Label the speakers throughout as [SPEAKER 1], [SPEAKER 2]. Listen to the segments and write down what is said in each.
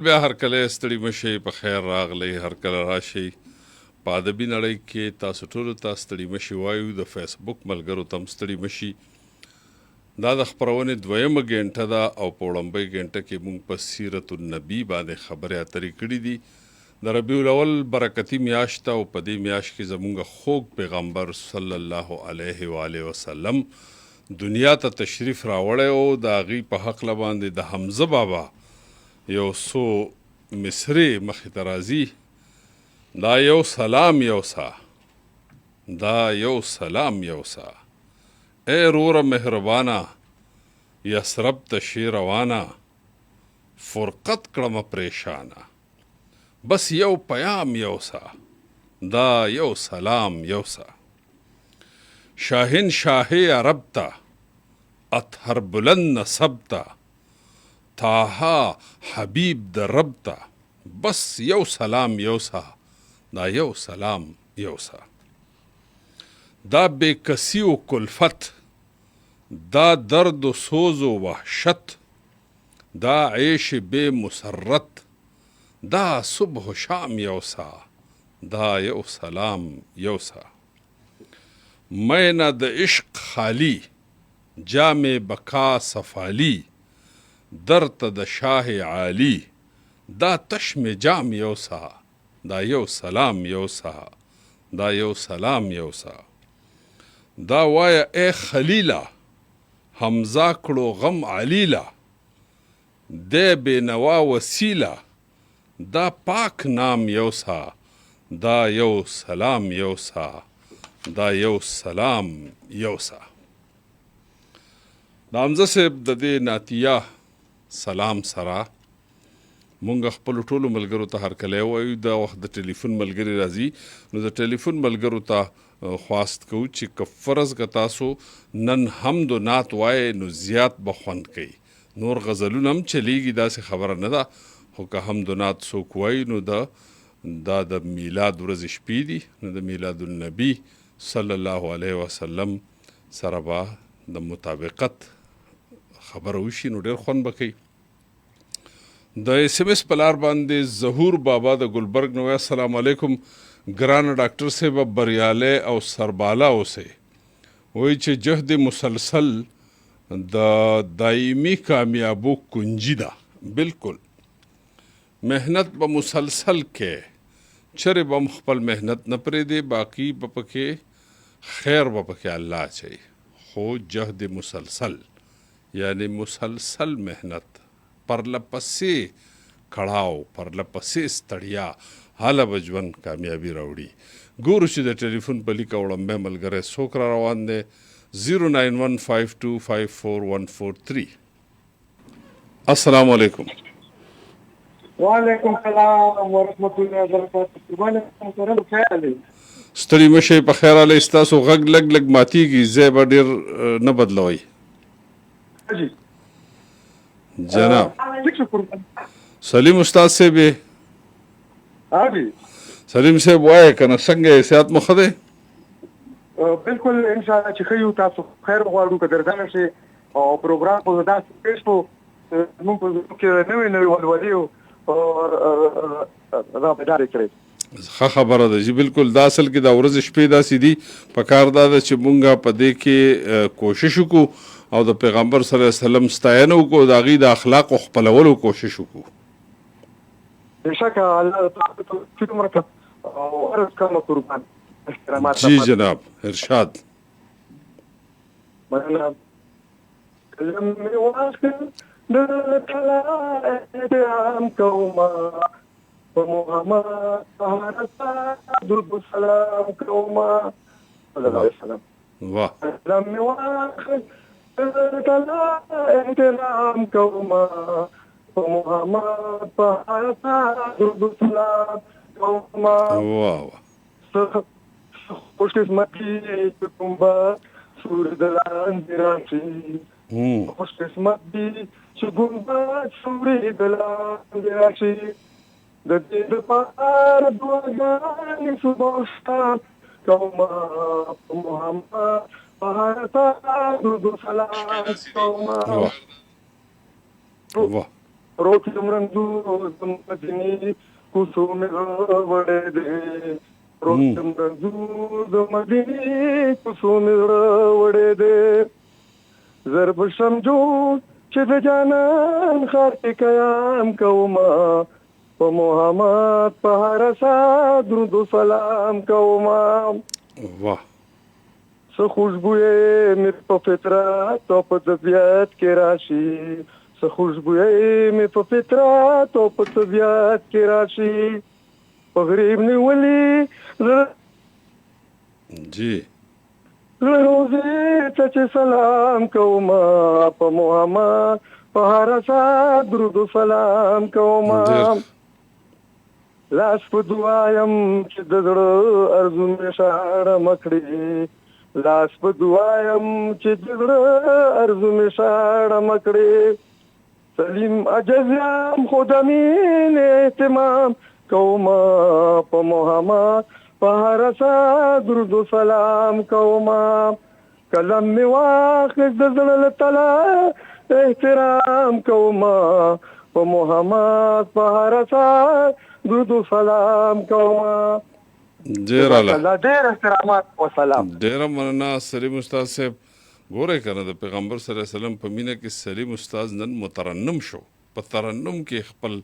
[SPEAKER 1] بیا هر کله ستړي مشئ په خیر راغلی هر کله راشئ په ادبي نړۍ کې تاسو ټولو ته ستړي مشي وایو د فیسبوک ملګرو ته هم ستړي مشي دا د خپرونې دویمه ګنټه ده او په وړاندې ګنټه کې موږ په سیرت النبی باندې خبرې اترې کړې دي د ربیع الاول برکتي میاشت او په دې میاشت کې زموږ خوږ پیغمبر صلی الله علیه و آله وسلم دنیا ته تشریف راوړی او د هغې په حق باندې د حمزه بابا یو څو مصرې مخې ته راځي دا یو سلام یوسه دا یو سلام یوسه ای روره مهربانه یثرب ته شي روانه فرقت کړمه پریشانه بس یو پیام یوسه دا یو سلام یوسه شاهین شاهی عرب ته اطهر بلند نسب ته تاها حبیب د رب ته بس یو سلام یوسه دا یو سلام یوسه دا بے کسی و کلفت دا درد و سوز و وحشت دا عیش بے مسرت دا صبح و شام یوسه دا یو سلام یوسه مینا د عشق خالی جام بقا صفالی درت د شاه عالی دا تشم جام یوسا دا یو سلام یوسا دا یو سلام یوسا دا وایا اے خلیلا حمزه کړو غم علیلا دے بے نوا وسیلا دا پاک نام یوسا دا یو سلام یوسا دا یو سلام یوسا دا حمزه صاحب د دې ناتیه سلام سره مونږ خپل ټولو ملګرو ته هر کله وایو دا وخت د ټلیفون ملګری راځي نو د ټلیفون ملګرو ته خواست کوو چې که فرض که تاسو نن حمد و نعت وایې نو زیات به خوند کوي نور غزلونه هم چلیږي داسې خبره نه ده خو که حمد و نعت څوک وایي نو دا د میلاد ورځې شپې دي نو د میلاد النبي صلی الله علیه وسلم سره به د مطابقت خبر وشي نو ډېر خوند به کوي د اس ام اس په لار باندې ظهور بابا د ګلبرګ نو السلام علیکم ګران ډاکټر صاحب بریالی او سرباله اوسئ وایي چې جهد مسلسل د دایمي کامیابو کنجي ده بالکل محنت به مسلسل کې چرې به هم خپل محنت نه پرېږدي باقي به پکې خیر به پکې الله اچوي خو جهد مسلسل یعنی مسلسل محنت پرلپسې کړاو پرلپسې ستړیا حاله به ژوند کامیابي راوړي ګورو چې د ټلیفون په لیکه وړاندې ملګری څوک را روان دی 09152541143 السلام علیکم
[SPEAKER 2] وعلیکم السلام ورحمۃ اللہ وبرکاتہ
[SPEAKER 1] ستړي مشئ په خیر علی ستاسو غږ لږ لږ ماتیږي ځای به ډېر نه بدلوئ جناب سلیم استاد صاحب سلیم صاحب وایه کنه څنګه صحت مو ښه دی
[SPEAKER 2] بالکل ان شاء الله چې ښه یو تاسو خیر غواړو که درځنه شي او پروګرام په داسې پیش شو موږ په کې نوې ولولې را بیدارې کړې
[SPEAKER 1] ښه خبره ده چې بالکل دا اصل کې دا ورځ شپې داسې دي په کار دا ده چې مونږ په دې کې کوشش وکړو او د پیغمبر صلی الله علیه وسلم ستاینه وکړو د هغې د اخلاقو خپلولو کوشش وکړو
[SPEAKER 2] بېشکه الله تعالی فکر مرکه او عرض کومه قربان احترامات
[SPEAKER 1] جی جناب ارشاد
[SPEAKER 2] مننه کلم مې واخل د تعالی احترام کومه په محمد درود سلام کومه صلی الله علیه وسلم
[SPEAKER 1] واه
[SPEAKER 2] کلم مې واخل تعالی احترام کومه په محمد درود سلام کومه
[SPEAKER 1] واه
[SPEAKER 2] خوش قسمتی کوم با سور دلان راشي خوش قسمت دی چې ګمبد سورې دلان راشي د دې لپاره دعاګانې صبح شام کومه په محمد درود سلام کومه روح مرنځو د مدینې کوڅو مې وړې دې روح مرنځو د مدینې کوڅو مې وړې دې زر بشم جوړ چې د جانان ښار کې قیام کوما په محمد په هر سا درود و سلام کوما
[SPEAKER 1] واه
[SPEAKER 2] څه خوشبوې مې په فطرت او په طبیعت کې راشي څه خوشبوې مې په فطرت او په طبیعت کې راشي په غریب نیولې
[SPEAKER 1] جی
[SPEAKER 2] روزې ته چې سلام کوما په محمد په هر سا درود و سلام کوما لاس په دعایم چې د زړه ارزو مې شاړه مکړې لاس په دعایم چې د زړه ارزو مې شاړه مکړې سلیم عجزم خود امین اهتمام کوما په محمد په هر سا درود و سلام کوما کلم می واخذ د زړه تعالی احترام کوما په محمد په هر سا درود و سلام کوما
[SPEAKER 1] ډیر اعلی
[SPEAKER 2] ډیر احترامات او سلام
[SPEAKER 1] ډیر مننه سلیم استاد صاحب ګوره کنه د پیغمبر صلی الله علیه وسلم په مینه کې سلیم استاد نن مترنم شو په ترنم کې خپل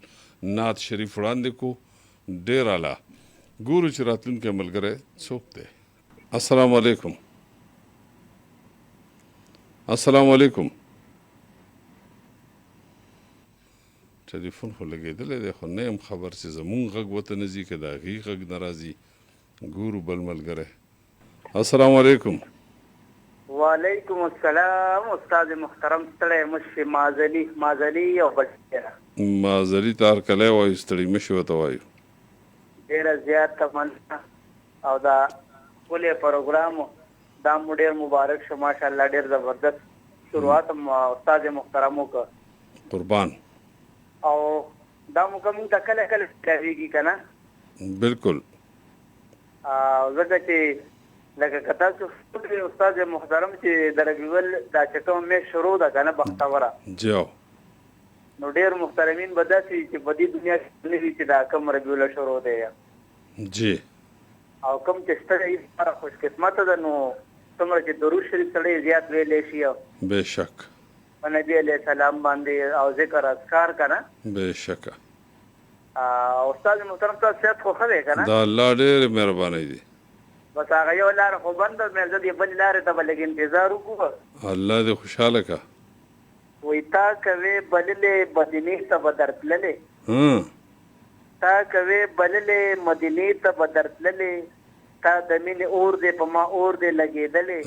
[SPEAKER 1] نعت شریف وړاندې کو ډیر اعلی ګورو چې راتلونکي ملګری څوک دی السلام علیکم السلام علیکم ټلیفون خو لګېدلی دی خو نه یم خبر چې زمونږ غږ ورته نه ځي که د هغې غږ نه راځي ګورو بل ملګری السلام علیکم
[SPEAKER 3] وعلیکم السلام استاد محترم ستړی مشي مازلي او بچیه
[SPEAKER 1] مازلي تار کلی وایو ستړي مشي ورته وایو
[SPEAKER 3] ډېره زیاته مننه او دا ټولې پروګرام دا مو ډېر مبارک شه ماشاءالله ډېر زبردست شروعات استاد محترم وکړه
[SPEAKER 1] قربان
[SPEAKER 3] او دا مو کوم ته کله کله کوي کنه
[SPEAKER 1] بالکل
[SPEAKER 3] زګه چې لکه کتا چې استاد محترم چې درګول دا چټو مې شروع ده کنه بختوره
[SPEAKER 1] جو
[SPEAKER 3] نو ډېر محترمین بداسي چې بدی دنیا کې نه وي چې دا کوم رګول شروع ده
[SPEAKER 1] جی
[SPEAKER 3] او کوم چې ستړي لپاره خوش قسمت ده نو څومره چې درود شریف سره زیات ویلې شي
[SPEAKER 1] بشک
[SPEAKER 3] نبی علیہ السلام باندې او ذکر اذکار کنه
[SPEAKER 1] بشک
[SPEAKER 3] استاد محترم تاسو صحت خو خره کنه
[SPEAKER 1] دا الله ډېر مهرباني دي
[SPEAKER 3] بس هغه یو لار خو بند مې زه دې بل لار ته بل انتظار وکړم
[SPEAKER 1] الله دې خوشاله کا
[SPEAKER 3] وې تا کوي بللې مدینې ته بدرتللې تا کوي بللې مدینې ته بدرتللې تا د مینې اور دې په ما اور دې لګېدلې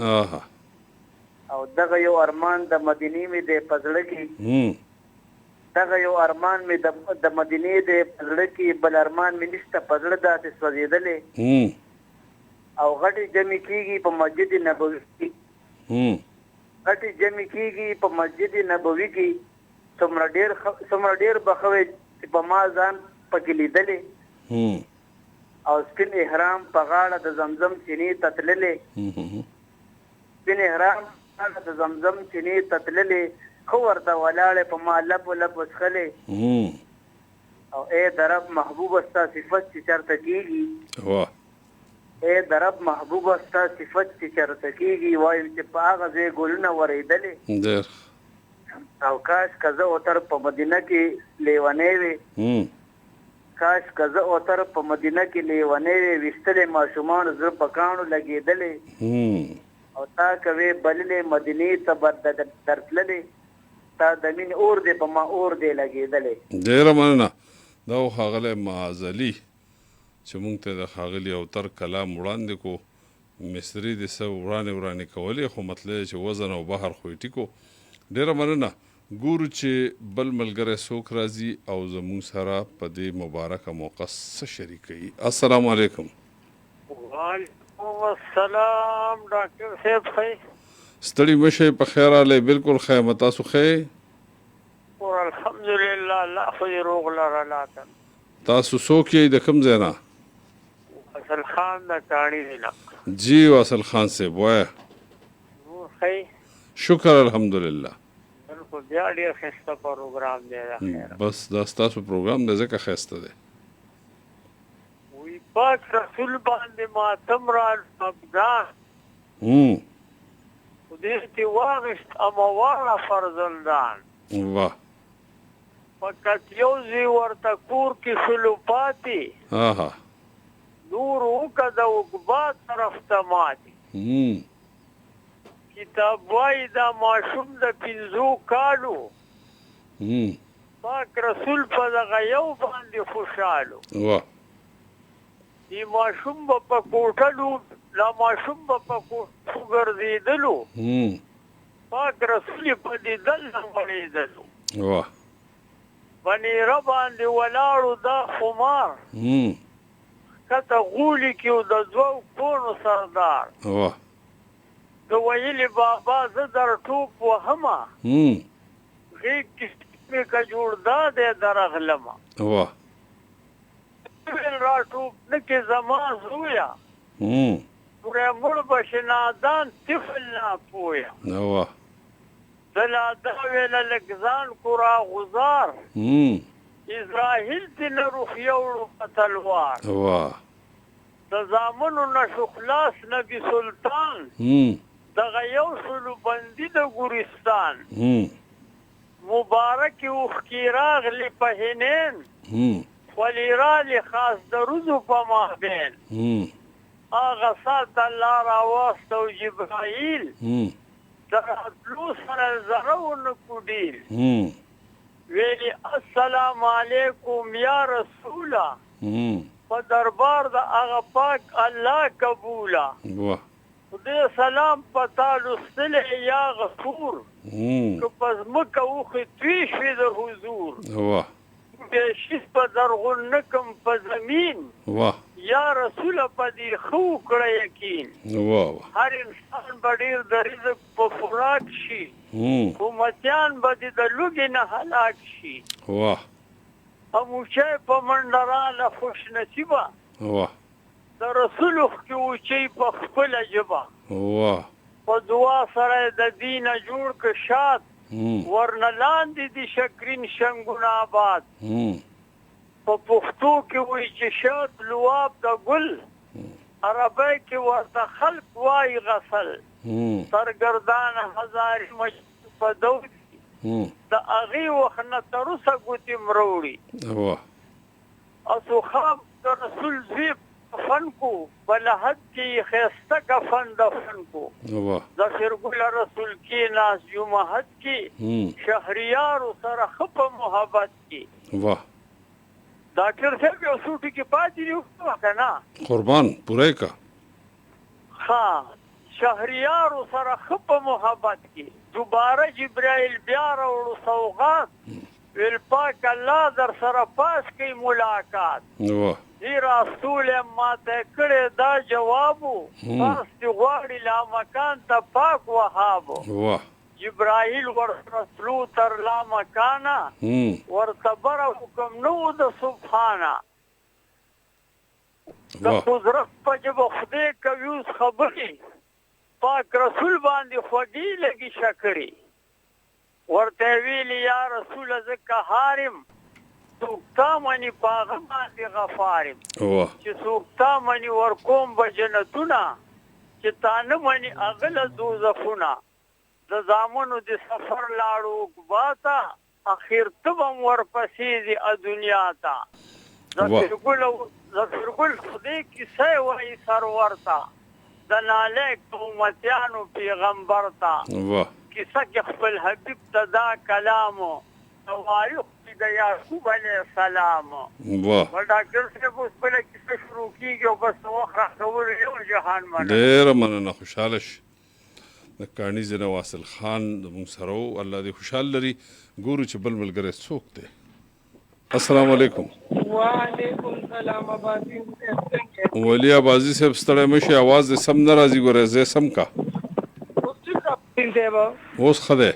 [SPEAKER 3] او دغه یو ارمان د مدینې مې د پزړه کې دغه یو ارمان مې د مدینې د پزړه کې بل ارمان مې نشته پزړه داسې سوځېدلې او غټي جمع کیږي په مسجد نبوي کې غټي جمع کیږي په مسجد نبوي کې څومره ډېر بخوي چې په ما ځان پکې لیدلې او سپین احرام په غاړه د زمزم چینې تتللې سپین احرام د زمزم چینې تتللې خو ورته ولاړې په ما لب لب وڅښلې او اے درب محبوب ستا صفت چې چرته کېږي اے درب محبوب ستا صفت چې چرته کېږي وایم چې په هغه ځای ګلونه ورېدلې او کاش که زه اوتر په مدینه کې لیونی وې کاش که زه اوتر په مدینه کې لیونی وې ویشتلې ماشومان زړه په کاڼو لګېدلې او تا کوي بللې مدینې ته درتللې تا د مين اور دې په ما اور دې لګېدلې
[SPEAKER 1] ډېره مننه دا ښاغلی معزلي چې مونږ ته د ښاغلي اوتر کلام وړاندې کو مصري دې څه وړاندې کولې خو مطلب چې وزن او بحر خو یې ټیکو ډېره مننه ګورو چې بل ملګری څوک راځي او زموږ سره په دې مبارکه موقع څه شریکوي السلام علیکم
[SPEAKER 4] وعلیکم السلام ډاکټر صاحب خیر
[SPEAKER 1] ستړي مشه په خیر اله بالکل خیر متا سو خیر
[SPEAKER 4] او الحمدلله الله خو روغ لره لاته
[SPEAKER 1] تاسو څوک یې د کوم ځای نه
[SPEAKER 4] اصل خان د کاڼي نه
[SPEAKER 1] جی واصل خان صاحب وای
[SPEAKER 4] خیر
[SPEAKER 1] شکر الحمدلله
[SPEAKER 4] بالکل خو بیا ډېر ښایسته پروګرام دی د خیره
[SPEAKER 1] بس دا ستاسو پروګرام دی ځکه ښایسته دی
[SPEAKER 4] وی پاک رسول باندې ماتم را افغان خدای دې واغشت امواړه فرزندان
[SPEAKER 1] واه
[SPEAKER 4] فقط یو ځای ورته کور کې شلو پاتې
[SPEAKER 1] آها
[SPEAKER 4] نور وکړه د عقبا طرف ته ماتې کتاب وایي دا ماشوم د 5 کالو پاک رسول په دغه یو باندې خوشحالو
[SPEAKER 1] واه
[SPEAKER 4] دی ماشوم به په کوټلو لا ماشوم به په کوټو ګرځېدلو پاک رسول په دیدل نه مړېدلو
[SPEAKER 1] واه
[SPEAKER 4] بنیره باندې ولاړو دا خمار کته غولي کې د 2 کونو سردار
[SPEAKER 1] واه
[SPEAKER 4] د ویلي بابا زه در ټوپ وهمه غیږ کې مې که جوړ دا دی درغلمه
[SPEAKER 1] واه
[SPEAKER 4] ویل را ټوپ نه کې زما زویه پورې مړ به نادان طفل ناپویه
[SPEAKER 1] واه
[SPEAKER 4] د لا دا ویله لږ ځان کو را غزار اسرائیل دې نه روښیه وړو په تلوار
[SPEAKER 1] واه
[SPEAKER 4] د زامنو نه شو خلاص نبي سلطان دغه یو شلو بندي د ګورستان مبارک اوښکې راغلې په هنین ولې راغلې خاص د روزو په مابین هغه ساعت الله راواستو جبرائیل د راتلو سره زره ونه کوډیل ویلي السلام علیکم یا رسوله په دربار د هغه پاک الله قبوله خدای سلام پتا لستلی یا غفور که په ځمکه اوښې توی شوې د حضور بیشیز په درغون نکم په زمین یا رسوله په دې ښه وکړه یقین هر انسان به ډېر د رزق په خوراک شي امتیان به دې د لوږې نه هلاک شي هموچی په منډه راله خوش نصیبه د رسول کې اوچی په خپله ژبه په دعا سره د دینه جوړ که شاد ورنه لاندې د شکرین شنګونه آباد په پښتو کې وایي چې شاد لواب د ګل عربی کې ورته خلق وایي غسل سرګردان هزارې مشهور په دور د هغې وخت نه تر اوسه ګوتې مروړي اسو خواب د رسول زوی کفن کو بلحد کی خیسته کفن دفن کو ظفرگل رسول کی ناز جمعت کی شهریار سره خپ محبت کی ډاکټر صاحب یو سوټي کې پاتې یو کنه
[SPEAKER 1] قربان پوره کا
[SPEAKER 4] ها شهریار سره خپ محبت کی دوباره جبرائیل بیا راوړو سوغات ویل پاک الله در سره پاس کی ملاقات دی رسول ما ته کړه دا جوابو پاس دی غواړي لا مکان ته پاک وهابو جبرائیل ورسلو تر لا مکانا ورتبر حکم نو د سبحانا د قدرت په جبه خدای کوي خبري پاک رسول باندې خوږی لګي شکرې ورته ویلی یا رسول زکه حارم سوکتا منی پاغه باندې غفارم چې سوکتا منی ورکوم به جنتونه چې تانه منی اغله دوزخونه د زامنو د سفر لاړو باتا اخر تبم ورپسې دی دنیا تا ظفرګل خدای کیسه وایي سرورتا د نالک امتیانو پیغمبر تا کیسه کې خپل حبیب ته دا کلامو وایو د یعقوب علیه السلام ډاکټر صاحب اوس بله کیسه شروع کېږي او بس وخت راکول یو جهان مننه
[SPEAKER 1] ډېره مننه خوشحاله شي د کاڼي ځینه واصل خان زموږ سره و الله دې خوشحال لري ګورو چې بل ملګری څوک دی السلام علیکم
[SPEAKER 5] وعلیکم السلام ابازي صاحب
[SPEAKER 1] ولي ابازي صاحب ستړی مه شي اواز دې سم نه راځي ګوره زه سم کا اوس ښه دی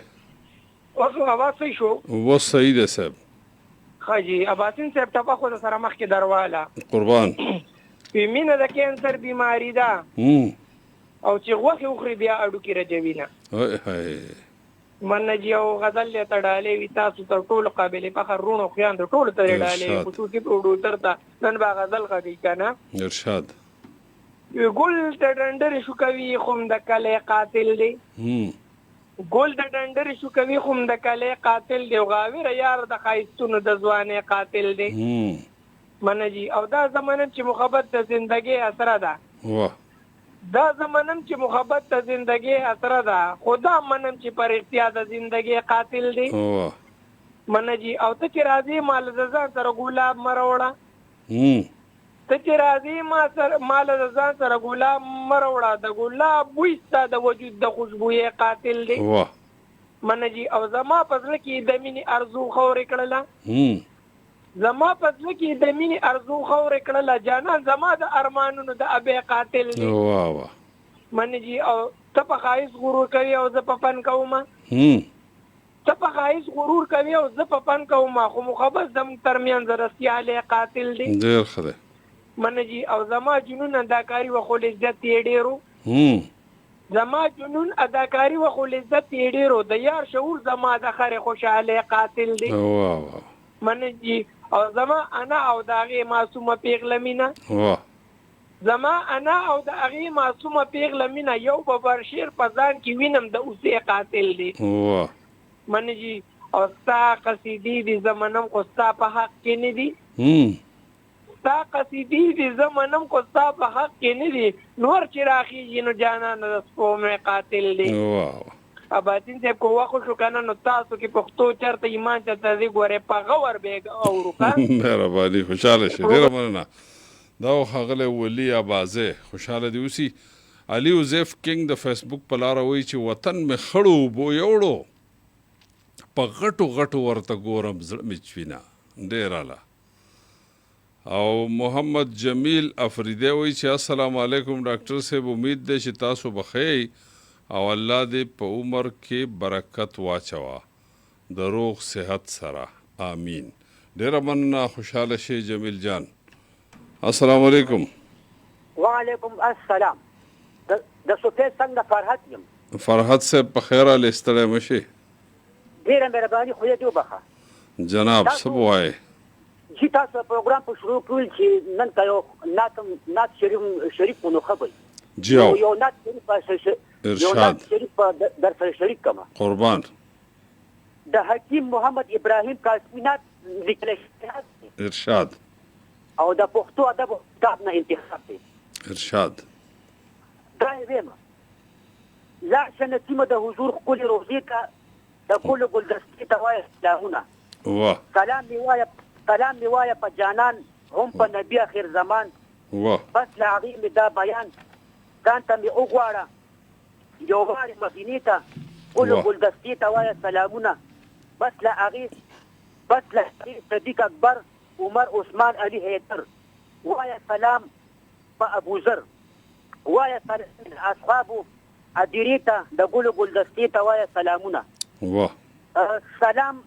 [SPEAKER 5] اوس اواز صحیح شو
[SPEAKER 1] اوس صحیح دی صاحب
[SPEAKER 5] خاجي اباسین صاحب ټپه خو سره مخکې درواله
[SPEAKER 1] قربان
[SPEAKER 5] په مینه د کینسر بیماری ده او چې غوښه وخوري بیا اډو کې رجوي نه من جی او غزل له تړالې وي تاسو تر ټولو قابل فخر رونو خیان د ټولو تر ډالې خصوصي پروډوسر ته نن با غزل غږی کنه
[SPEAKER 1] ارشاد
[SPEAKER 5] ګل د ډنډر شو کوي خوم د کله قاتل دی ګل د ډنډر شو کوي خوم د کله قاتل دی غاویر یار د خایستونو د ځوانې قاتل دی من جی او دا زمانه چې محبت د زندګي اثر ده
[SPEAKER 1] واه
[SPEAKER 5] دا زمانم چې محبت د زندګي اثر ده خدا منم چې پر اختیار د زندګي قاتل دی من جی او ته چې راځي مال ځان سره ګلاب مروړه ته چې راځي مال ځان سره ګلاب مروړه د ګلاب بوی ست د وجود د خوشبوې قاتل دی من جی او زما پزله کې د مینې ارزو خور کړله زما پزله کې د مینې ارزو خور کړله جانان زما د ارمانونو د ابي قاتل دی
[SPEAKER 1] واه واه
[SPEAKER 5] من جی او ته په خایس غرور کوي او زه په پن کوم ته په خایس غرور کوي او زه په پن کوم خو مخبز دم ترمیان زرسیاله قاتل دی
[SPEAKER 1] ډیر خره
[SPEAKER 5] من جی او زما جنون اداکاری و خو عزت یې ډیرو زما جنون اداکاری و خو عزت یې ډیرو د یار شعور زما د خره خوشاله قاتل دی
[SPEAKER 1] واه واه
[SPEAKER 5] من جی او زما انا او داغه معصومه پیغلمینا زما انا او داغه معصومه پیغلمینا یو ببر شیر پزان کی وینم د اوسه قاتل دی من جی او ستا قصیدی دی زمانم کو ستا په حق کې نه دی ستا قصیدی دی زمانم کو ستا په حق کې نه دی نور چراغی جنو جانا د سپومه قاتل دی اباتین ته کو واخو شو کنه نو تاسو کې پښتو چرته ایمان ته دې ګوره په غور به او روکا
[SPEAKER 1] مهرباني خوشاله شه ډیر مننه دا خغله ولی ابازه خوشاله دی اوسي علي وزيف کینګ د فیسبوک په لار وای چې وطن می خړو بو یوړو په غټو غټو ورته ګورم زړه می چوینا ډیر اعلی او محمد جمیل افریدی وای چې السلام علیکم ډاکټر صاحب امید ده چې تاسو بخیر او الله دې په عمر کې برکت واچوا د روغ صحت سره آمین ډیر مننه خوشاله شي جمیل جان السلام علیکم
[SPEAKER 6] وعلیکم السلام د سوپې څنګه فرحت یم
[SPEAKER 1] فرحت صاحب په خیر ال استړی مشي
[SPEAKER 6] ډیره مهرباني خو دې وبخه
[SPEAKER 1] جناب سب وای
[SPEAKER 6] چې تاسو پروګرام په شروع کول چې نن تاسو نات شریف نو خبر یو نات شریف
[SPEAKER 1] ارشاد
[SPEAKER 6] شریف در سره شریک کما
[SPEAKER 1] قربان
[SPEAKER 6] د حکیم محمد ابراهیم کاسمینات لیکل
[SPEAKER 1] ارشاد
[SPEAKER 6] او د پښتو ادب کتاب نه انتخاب دی
[SPEAKER 1] ارشاد
[SPEAKER 6] دا ویما لا شنتیمه د حضور خپل روزي کا د کول ګلدستي توای سلامونه
[SPEAKER 1] واه
[SPEAKER 6] سلام دی وای په جانان هم په نبی اخر زمان
[SPEAKER 1] واه
[SPEAKER 6] بس لا عظیم دا بیان ځان ته می وګواړه جوهر مدینه کول ګلدستي توای سلامونه بس لا اغیث صدیق اکبر عمر عثمان علی حیدر وای سلام په ابو ذر وای سلام اصحاب ادریتا د ګلدستي توای سلامونه
[SPEAKER 1] واه
[SPEAKER 6] سلام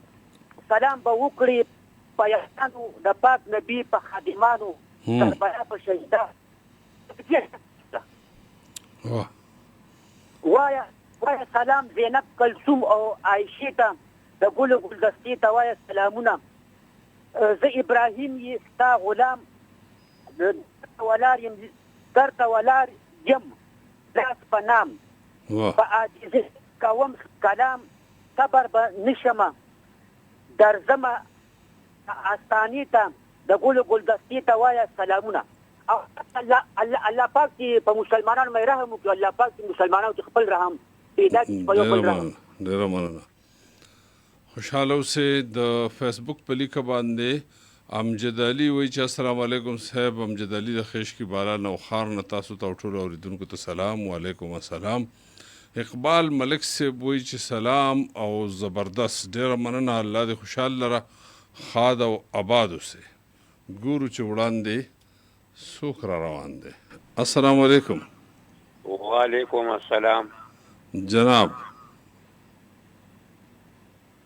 [SPEAKER 6] به وکړي په یانو د پاک نبی په خادمانو کربلا په شهدا
[SPEAKER 1] واه
[SPEAKER 6] وای سلام زینب کلثوم او عائشه ته د ګلدستي توای سلامونه زه ابراهیم یې ستا غلام درته ولار یم لاس په نام په عاجزي کوم کلام صبر به نشمه درځمه استاني ته د ګلدستي توای سلامونه او الله پاک چې په مسلمانانو مې رحم وکړي الله پاک چې مسلمانانو ته خپل رحم پیدا کړي په خپل رحم
[SPEAKER 1] ډیر مننه خوشاله اوسه د فیسبوک په لیک باندې امجد علي وایي چې السلام علیکم صاحب امجد علي د خیش کی بالا نو خار نه تاسو ته ټول اوریدونکو ته سلام علیکم السلام اقبال ملک صاحب وایي چې سلام او زبردست ډیر مننه الله دې خوشاله لره خاد او آباد اوسه ګورو چې وړاندې سوک را روان دی السلام علیکم
[SPEAKER 7] وعلیکم السلام
[SPEAKER 1] جناب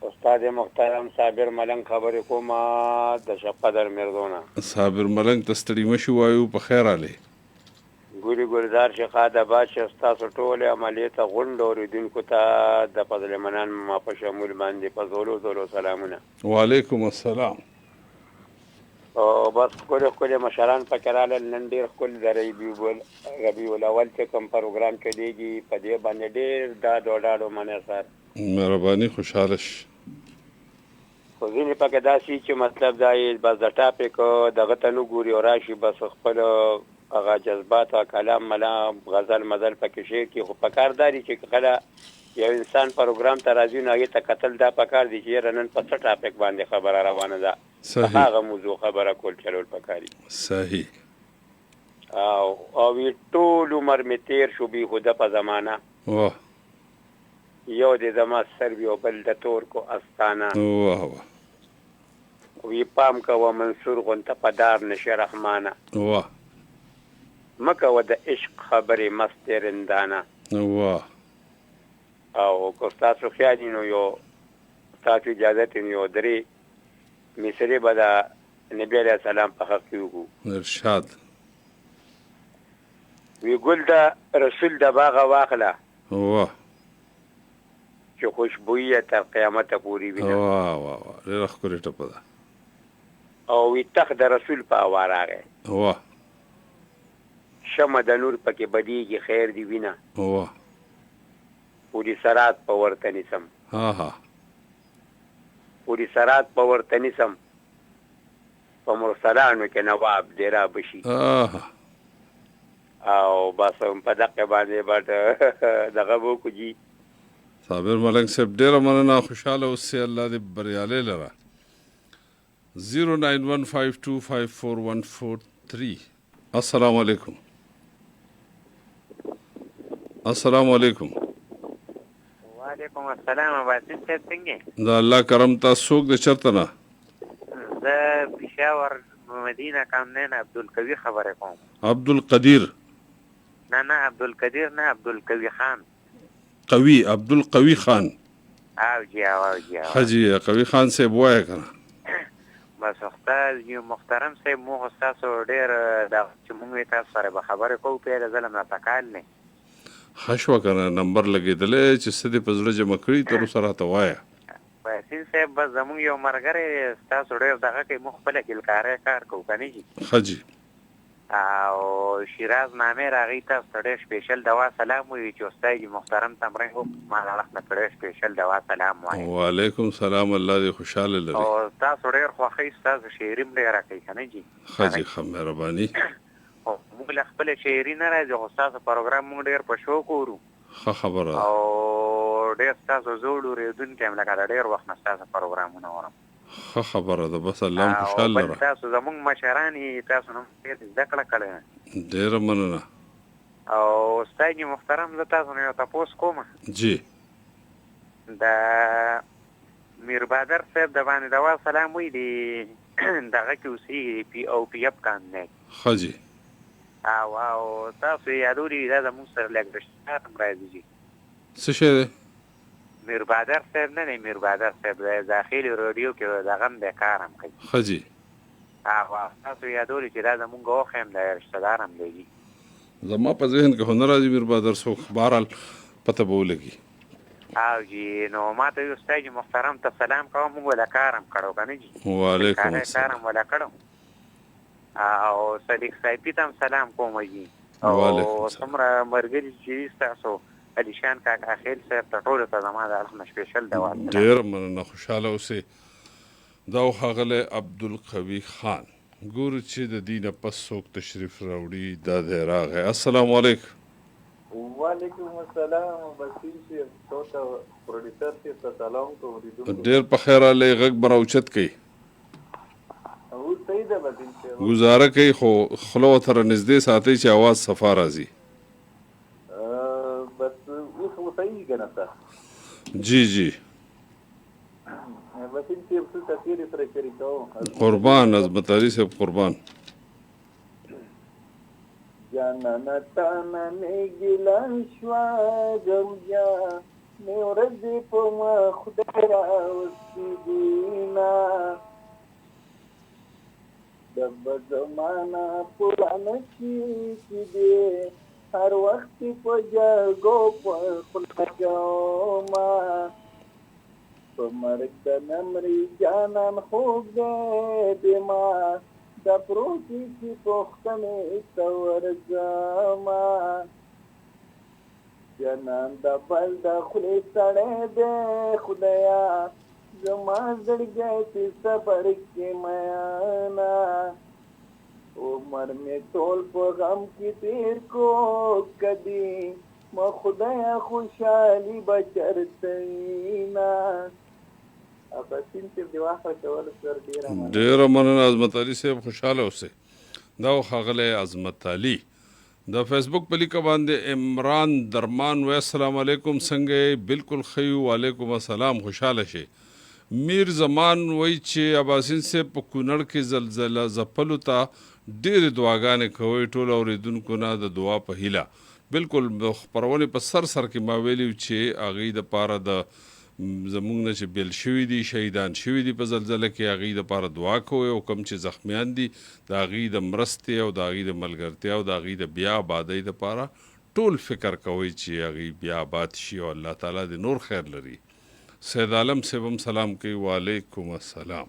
[SPEAKER 7] استاد محترم صابر ملنګ خبرې کوم د شپدر مردونه
[SPEAKER 1] صابر ملنګ ته ستړي مشو وایو په خیر علي
[SPEAKER 7] ګوري ګلزار شیخا د بادشاه ستاسو ټولې عملیې ته غونډ اورېدونکو ته د فضل منان ما په شمول باندې په زولو سلامونه.
[SPEAKER 1] وعلیکم السلام.
[SPEAKER 7] او بس ښکلې مشران پکې رالل. نن ډېر ښکلي د ربیع الاول چې کوم پروګرام چلېږي په دې باندې ډېر ډاډو منی سر
[SPEAKER 1] مهرباني خوشحاله شي.
[SPEAKER 7] خو ځینې پکې داسې چې مطلب دا یې بس د ټاپک دغه ته نه ګوري او راشي بس خپل هغه جذبات او کلام ملام غزل مزل پکې شعر کې. خو پکار داري چې کله یو انسان پروګرام ته راځي نو هغې ته کتل دا پکار دي چې یاره نن په څه ټاپک باندې خبره روانه ده.
[SPEAKER 1] صحیح.
[SPEAKER 7] هغه موضوع خبره کول چلول پکاري.
[SPEAKER 1] صحیح.
[SPEAKER 7] او ټول عمر مې تیر شو بیهوده په زمانه.
[SPEAKER 1] واه.
[SPEAKER 7] یو د زما سر وي او بل د تور کو استانه.
[SPEAKER 1] واه واه.
[SPEAKER 7] وی پام کوه منصور غونته په دار نشه رحمانه.
[SPEAKER 1] واه.
[SPEAKER 7] مکه و د عشق خبرې مست رندانه.
[SPEAKER 1] واه.
[SPEAKER 7] او که ستاسو خیال نو یو ستاسو اجازه نو یو درې مصرې به د نبی علیه السلام په حق کې وکړو.
[SPEAKER 1] ارشاد.
[SPEAKER 7] وی ګل د رسول د باغه واخله.
[SPEAKER 1] واه.
[SPEAKER 7] چې خوشبویي تر قیامته پورې وینه.
[SPEAKER 1] واه واه واه ډېره ښکلې ټپه ده.
[SPEAKER 7] او وی تخت د رسول په هوا راغی.
[SPEAKER 1] واه.
[SPEAKER 7] شمع د نور پکې بدیږي خیر دی وینه.
[SPEAKER 1] واه.
[SPEAKER 7] پوری سرات په ورته نیسم.
[SPEAKER 1] ها ها.
[SPEAKER 7] پوری سرات په ورته نیسم په مرسلانو کې نواب ډېره بشي. او بس په دقه باندې دغه وکړو جي.
[SPEAKER 1] صابر ملنګ صاحب ډېره مننه. خوشحاله اوسئ. الله دې بریالی لره. 09152541143. السلام علیکم. السلام علیکم.
[SPEAKER 8] وعلیکم السلام. باسم صاحب څنګه؟
[SPEAKER 1] دا الله کرم. تاسو څوک د چېرته نه؟
[SPEAKER 8] زه پېښور مدینه کامنین عبدالقوي خبرې کوم.
[SPEAKER 1] عبدالقدیر؟
[SPEAKER 8] نه عبدالقدیر نه، عبدالقوي خان.
[SPEAKER 1] قوي عبدالقوي خان.
[SPEAKER 8] او جی
[SPEAKER 1] ښه جي قوي خان صاحب وایه که نه.
[SPEAKER 8] بس استاد یو محترم صاحب موږ ستاسو ډېر چې موږ یې تاسو سره به خبرې کوو پیله ظلم راته کال نه
[SPEAKER 1] ښه شوه که نه نمبر لګېدلی چې څه دې په زړه جمع کړي تر اوسه راته وایه.
[SPEAKER 8] یاسین صاحب بس زموږ یو ملګری ستاسو ډېر دغه کوي موږ خپله ګلکارۍ کار کوو که نه جي.
[SPEAKER 1] ښه جي.
[SPEAKER 8] او شیراز نامې راغی تاسو ته ډېر سپېشل دوا سلام وایي چې استاد جي محترم تمرین وکړو ما اړخ نه ډېر سپېشل دوا سلام وایي.
[SPEAKER 1] وعلیکم سلام. الله دې خوشحاله لري.
[SPEAKER 8] او تاسو ډېر خوښوئ ستاسو شاعري هم ډېره کوي که نه جي.
[SPEAKER 1] ښه جي ښه مهرباني.
[SPEAKER 8] موږ له خپله شاعري نه راځي خو ستاسو پروګرام موږ ډېر په شوق اورو.
[SPEAKER 1] ښه خبره ده.
[SPEAKER 8] او ډېر ستاسو زوړ اورېدونکی یم لکه د ډېر وخت نه ستاسو پروګرامونه اورم.
[SPEAKER 1] ښه خبره ده. بس الله هم خوشحال لره.
[SPEAKER 8] تاسو زموږ مشران یې تاسو نه ډېر زده کړه کړې.
[SPEAKER 1] ډېره مننه.
[SPEAKER 8] او استاد محترم زه تاسو نه یو تپوس کوم.
[SPEAKER 1] جی.
[SPEAKER 8] د میر بادر صاحب د باندې دوا سلام وایي دی دغه کې اوسېږي پي او پي اف کاندی.
[SPEAKER 1] ښه جي.
[SPEAKER 8] او تاسو یې یادولي دا زموږ سره لږ رشتهدار هم راځي جي.
[SPEAKER 1] څه شی دی؟
[SPEAKER 8] میر بادر صاحب نه دی، میر بادر صاحب د داخلي راډیو کې دغه هم دی کار هم کوي.
[SPEAKER 1] ښه جي.
[SPEAKER 8] تاسو یادولي چې دا زمونږ اوښ هم دی رشتهدار هم دی.
[SPEAKER 1] زما په ذهن کې خو نه راځي میر بادر څوک. بهرحال پته به ولګي.
[SPEAKER 8] او جي نو ما ته یو استاد محترم ته سلام کوم. موږ ولا کار هم کړو که نه جي.
[SPEAKER 1] وعلیکم السلام.
[SPEAKER 8] کار هم ولا کړو. او صدیق صاحبي ته هم سلام کوم جي. او څومره ملګري چې ستاسو علیشان کاکا خیل صاحب ته ټولو ته زما د اړخ نه سپېشل دوا.
[SPEAKER 1] ډېره مننه. خوشحاله اوسئ. دا و ښاغلی عبدالقوي خان. ګورو چې د دې نه پس څوک تشریف راوړي. دا دی راغی. السلام علیکم.
[SPEAKER 9] وعلیکم السلام. بسیم صاحب تو ته پروډیوسر صاحب ته سلام کوم.
[SPEAKER 1] ډېر په خیر راغلی. غږ به راوچت کوي.
[SPEAKER 9] او صحیح ده بسیم صاحب.
[SPEAKER 1] ګزاره کوي خو خوله ورته رانږدې ساتئ چې اواز صفا راځي.
[SPEAKER 9] بس اوس خو صحیح که نه سر.
[SPEAKER 1] جی جی.
[SPEAKER 9] بسیم صاحب څه تفصیل سره شریکوم.
[SPEAKER 1] قربان عظمت علي صاحب قربان.
[SPEAKER 9] جانانه تانه مې ګیله شوه غمجانې ورځې په ما خدای راوستي دینه د د زمانه پرانه چې دی هر وخت په جګو په خپل کوما په مرګ د نمرې جانان خوږ دی ما د پروتي چې پوښتنې ته ورځما جانان د بل د خولې سړی دی خدایا زما زړګی چې صبر کې میانا عمر مې ټول په غم کې تیر کو کدي ما خدایا خوشحالي بچرته نه
[SPEAKER 1] ډیره مننه عظمت علي صاحب خوشحاله اوسئ دا ښاغلی عظمت علي د فیسبوک په لیکه باندې عمران درمان و السلام علیکم څنګه بالکل ښه یو وعلیکم السلام خوشحاله شئ میر زمان وایي چې اباسین صاحب په کونړ کې زلزله ځپلو ته ډېرې دعاګانې کوئ ټولو اورېدونکو نه د دعا په هیله بالکل خپرونې په سر کې ما ویلي چې هغوی دپاره د زمونږ نه چې بیل شوي دي شهیدان شوي دي په زلزله کې هغوی دپاره دعا کوئ او کوم چې زخمیان دي د هغوی د مرستې او د هغوی د ملګرتیا او د هغوی د بیا آبادۍ دپاره ټول فکر کوئ چې هغوی بیا آباد شي او الله تعالی د نور خیر لري سید عالم صاحب هم سلام کوي وعلیکم السلام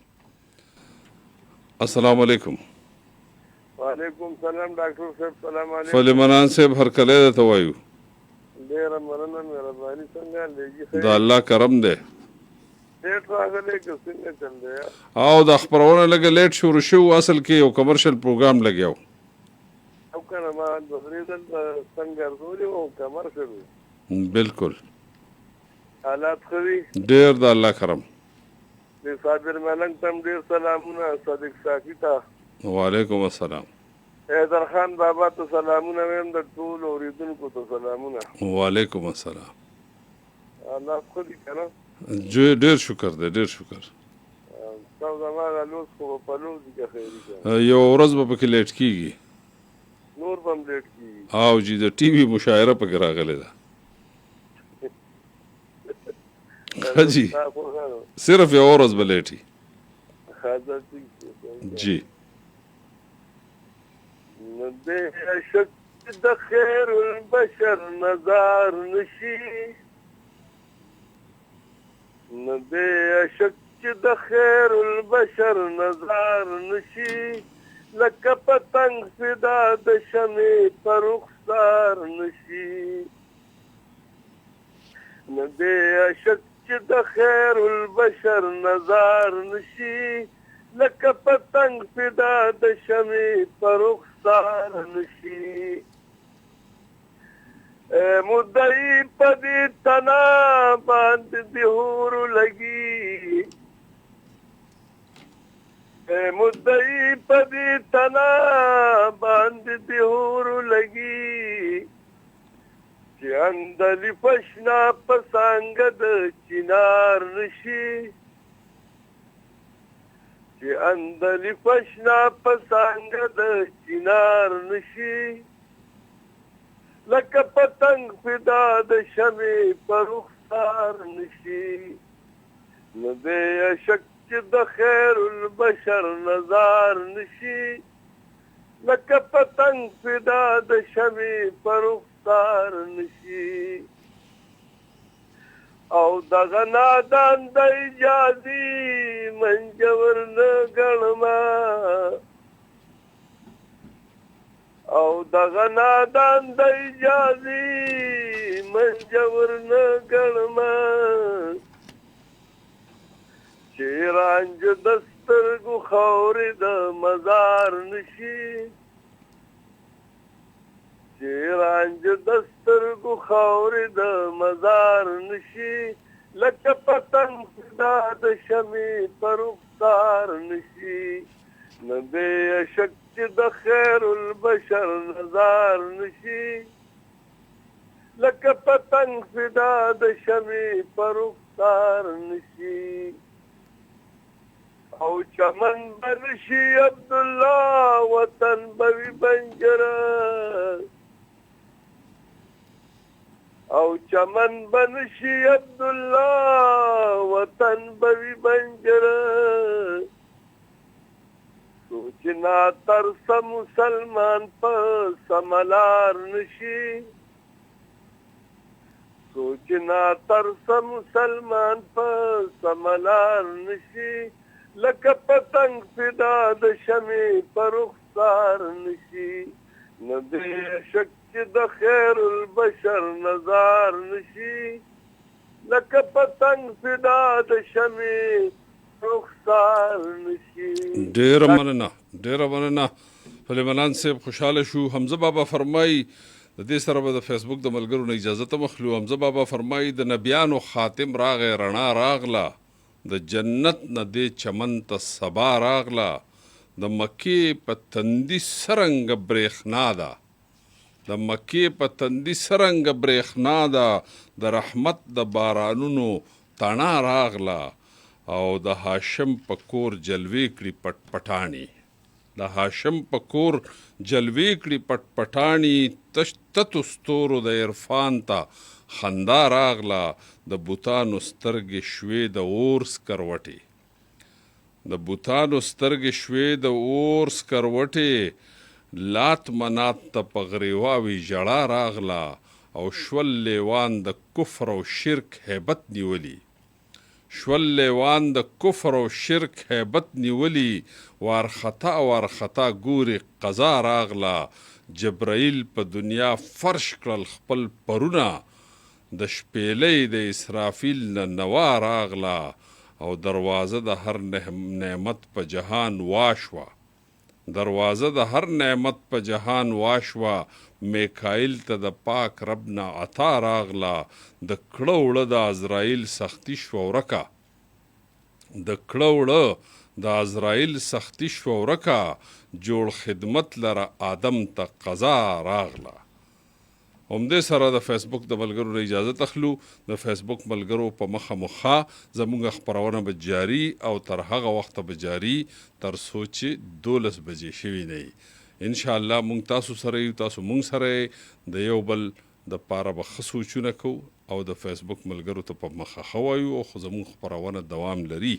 [SPEAKER 1] السلام علیکم
[SPEAKER 2] وعلیکم سلام ډاکټر صاحب سلام علیکم
[SPEAKER 1] فلمنان صاحب هرکلی درته وایو
[SPEAKER 2] ډېره مننه مهرباني څنګه لېږي
[SPEAKER 1] د الله کرم دی
[SPEAKER 2] لیټ راغلی که څنګه چل دی
[SPEAKER 1] او دا خپرونه لږه لیټ شروع شو اصل کې یو کمرشل پروګرام لګیا و
[SPEAKER 2] او که نه ما درېدل څنګه ارزولي او کمرشل وي
[SPEAKER 1] بالکل
[SPEAKER 2] حالات ښه وي
[SPEAKER 1] ډېر د الله کرم
[SPEAKER 2] د صابر ملنګ ته هم ډېر سلامونه صادق صافي ته
[SPEAKER 1] وعلیکم السلام
[SPEAKER 2] حیدر خان بابا ته سلامونه ویم د ټولو اورېدونکو ته سلامونه
[SPEAKER 1] وعلیکم السلام
[SPEAKER 2] حالات ښه دي که نه
[SPEAKER 1] ډېر شکر دی ډېر شکر
[SPEAKER 2] تاسو زما هغه لوز خو به په لوز دي که خیري که
[SPEAKER 1] یو ورځ به پکې لیټ کېږي
[SPEAKER 2] نور به هم لیټ کېږي
[SPEAKER 1] او جی د ټي وي مشاعره پکې راغلې ده جی صرف یو ورځ به لیټي جی
[SPEAKER 2] د شک د خیر البشر نظر نشي نه د شک د خیر البشر نظر نشي لکه پتنګ فدا د شمع پر رخسار نشي نه د شک د خیر البشر نظر نشي لکه پتنګ فدا د شمع پر رخسار نشي مدعی پدی تنا باند دیور لگی مدعی پدی تنا باند دیور لگی چې اندلی پشنا پسانګ د چنار نشي چې اندلی پشنا پسانګ د چنار نشي لکه پتنګ فدا د شمع پر رخسار نشي نه دی شک چې د خیر البشر نظر نشي لکه پتنګ فدا د شمع پر رخسار نشي او دغه نادان د اجازي منجور نه ګڼمه او دغه نادان د اجازي منجور نه ګڼمه چې رانج د سترګو خاورې د مزار نشي چې رانج د سترګو خاورې د مزار نشي لکه پتنګ فدا د شمع پر رخسار نشي نه دی شک چې د خیر البشر نظر نشي لکه پتنګ فدا د شمع پر رخسار نشي او چمن بنشي عبدالله وطن بوي بنجره او چمن بنشي عبدالله وطن بوي بنجره سوچ چې ناترسه مسلمان په سملار نشي سوچ ناترسه مسلمان په سملار نشي لکه پتنګ فدا د شمې په رخسار نشي نه دې شک چې د خیر البشر نظار نشي لکه پتنګ فدا د شمې رخسار نشي.
[SPEAKER 1] ډېره مننه فلیمنان صاحب خوشحاله شو. حمزه بابا فرمایي د دې سره به د فیسبوک د ملګرو نه اجازه ته مخلو. حمزه بابا فرمایي د نبیانو خاتم راغی رڼا راغله د جنت نه دې چمن ته سبا راغله د مکې په تندي سرنګ برېښنا ده د مکې په تندي سرنګ برېښنا ده د رحمت د بارانونو تڼا راغله او د هاشم په کور جلوې کړي پټ پټاڼي د هاشم په کور جلوې کړي پټ پټاڼي تتو ستورو د عرفان ته خندا راغله د بوتانو سترګې شوې د اور سکروټې د بوتانو سترګې شوې د اور سکروټې لات منات ته په غریواوي ژړا راغله او شول لیوان د کفر او شرک هیبت نیولي شول لیوان د کفر او شرک هیبت نیولي وارخطا ګوري قضا راغله جبرائیل په دنیا فرش کړل خپل پرونه د شپېلۍ د اسرافیل نه نوا راغله او دروازه د هر نعمت په جهان واشوه دروازه د هر نعمت په جهان واشوه میکائیل ته د پاک رب نه عطا راغله د کړه وړه د عزرائیل سختی شوه ورکه د کړه وړه د عزرائیل سختی شوه ورکه جوړ خدمت لره آدم ته قضا راغله. همدې سره د فیسبوک د ملګرو نه اجازه تخلو. د فیسبوک ملګرو په مخه زموږ خپرونه به جاري او تر هغه وخته به جاري تر څو چې 12 بجې شوي نه وي. انشاءالله موږ تاسو سره یو تاسو موږ سره د یو بل د پاره به ښه سوچونه کوو او د فیسبوک ملګرو ته په مخه وایو او خو زموږ خپرونه دوام لري.